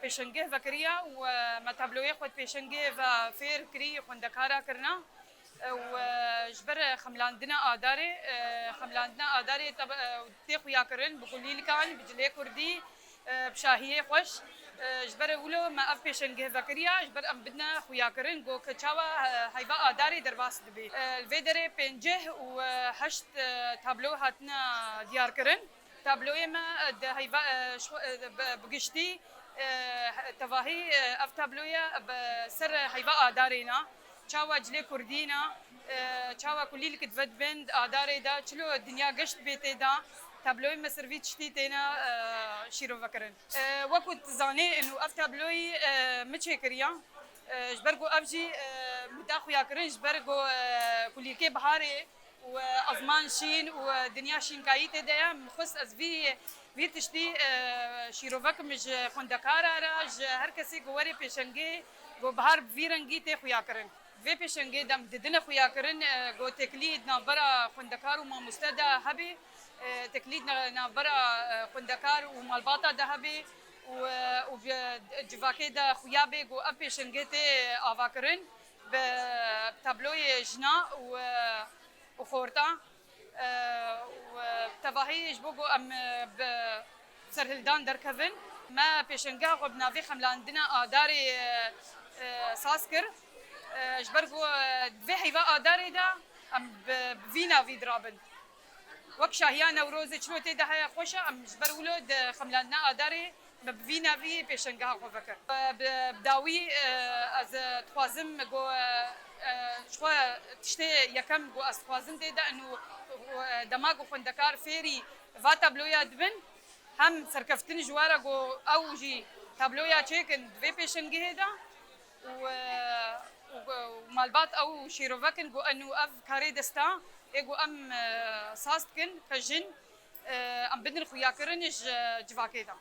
پیشنگه وکریا و متابلوی خود پیشنگه و فیر کری خوندکارا کرنا و جبر خملاندنا آداره تخویا کرن بقولی لکان بجلی کردی بشاهیه خوش جبر ولو ما اف پیشنگه وکریا جبر ام بدنا خویا کرن گو کچاوا هیوا آداره درباس دبی الفيدري بنجه و هشت تابلو هاتنا ديار كرن تابلوی ما هیوا بگشتی تواهی اف تابلویا بسر هیوا آدارینا چاوا جلی کردینا چاوا کلیل کدفت بند آداری دا چلو دنیا گشت بیتی دا تابلوی مسروی تشتی تینا شیرو وکرن وقت زانی انو اف تابلوی مچه کریا جبرگو افجی متاخو یا کرن جبرگو کلیل بهاری و ازمان شین و دنیا شین کایت دیا مخص از وی تشتی شیروک مش خوندکارا راج هر کسی گوری پیشنگی گو بهار ویرنگی ته خویا کرن وی پیشنگی دم ددن خویا کرن گو تکلید نابرا خوندکار و ما مستدا هبی تکلید نابرا خوندکار و مالباتا دهبی و جواکی دا خویا بی گو اپ پیشنگی ته آوا کرن به تابلوی جنا و خورتا و تواهی جبوگو ام بسرهلدان درکفن ما پیشنگاه و بناوی خملاندنا آداری ساسکر جبرگو دوی حیوه آداری دا ام بوینا وی درابن وک شاهیان نوروز چلو تی ده خوشه ام جبرولو ده خملاندنا آداری بوینا وی پیشنگاه خو فکر بداوی از تخوازم گو شوية تشتي يكم جو أسخازن تيدا إنه دماغ خوندكار فيري فا تابلويا دبن هم سركفتن جوارا جو أوجي تابلويا تشيكن دوي بيشنجي هيدا ومالبات أو شيروفاكن جو إنه أف كاري دستا إيجو أم ساستكن كجن أم بدن خويا كرنج جواكيدا